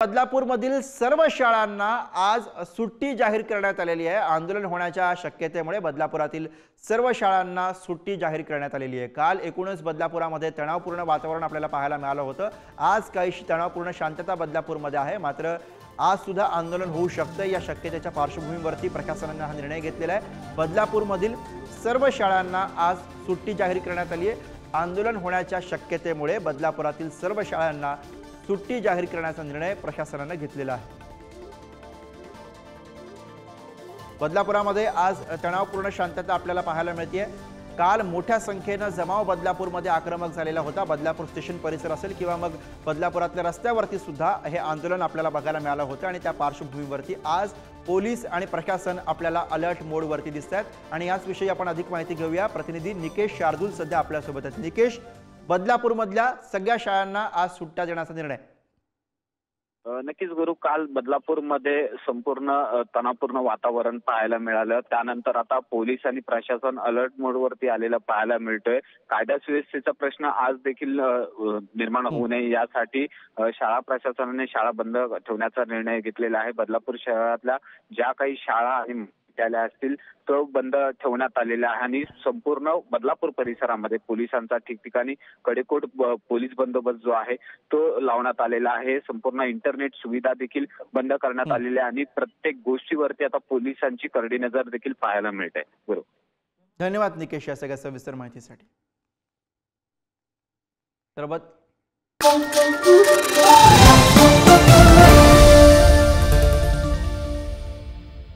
बदलापूरमधील सर्व शाळांना आज सुट्टी जाहीर करण्यात आलेली आहे। आंदोलन होण्याच्या शक्यतेमुळे बदलापुरातील सर्व शाळांना सुट्टी जाहीर करण्यात आलेली आहे। काल एकूणच बदलापुरामध्ये तणावपूर्ण वातावरण आपल्याला पाहायला मिळालं होतं। आज काहीशी तणावपूर्ण शांतता बदलापूरमध्ये आहे, मात्र आज सुद्धा आंदोलन होऊ शकतं या शक्यतेच्या पार्श्वभूमीवरती प्रशासनाने हा निर्णय घेतलेला आहे। बदलापूरमधील सर्व शाळांना आज सुट्टी जाहीर करण्यात आली आहे। आंदोलन होण्याच्या शक्यतेमुळे बदलापुरातील सर्व शाळांना सुट्टी जाहीर करण्याचा निर्णय प्रशासनाने घेतलेला आहे। बदलापुरामध्ये आज तणावपूर्ण शांतता आपल्याला पाहायला मिळते। काल मोठ्या संख्येने जमाव बदलापूरमध्ये आक्रमक झालेला होता। बदलापूर स्टेशन परिसर असेल किंवा मग बदलापुरातल्या रस्त्यावरती सुद्धा हे आंदोलन आपल्याला बघायला मिळालं होतं आणि त्या पार्श्वभूमीवरती आज पोलीस आणि प्रशासन आपल्याला अलर्ट मोडवरती दिसतात आणि याच विषयी आपण अधिक माहिती घेऊया। प्रतिनिधी निकेश शार्दूल सध्या आपल्या सोबत आहेत। निकेश, बदलापूरमधल्या सगळ्या शाळांना आज सुट्ट्या देण्याचा निर्णय। नक्कीच गुरु, काल बदलापूरमध्ये संपूर्ण तणावपूर्ण वातावरण पाहायला मिळालं। त्यानंतर आता पोलीस आणि प्रशासन अलर्ट मोडवरती आलेलं पाहायला मिळतोय। कायदा सुव्यवस्थेचा प्रश्न आज देखील निर्माण होऊ नये यासाठी शाळा प्रशासनाने शाळा बंद ठेवण्याचा निर्णय घेतलेला आहे। बदलापूर शहरातल्या ज्या काही शाळा आणि विद्यालय असतील तो बंद ठेवण्यात आलेला आहे आणि संपूर्ण बदलापूर परिसरामध्ये पोलिसांचा ठिकठिकाणी कडेकोट पोलीस बंदोबस्त जो आहे तो लावण्यात आलेला आहे। संपूर्ण इंटरनेट सुविधा देखील बंद करण्यात आलेली आहे आणि प्रत्येक गोष्टीवरती आता पोलिसांची करडी नजर देखील पाहायला मिळते। बरोबर, धन्यवाद निकेश या सगळ्या सविस्तर माहितीसाठी।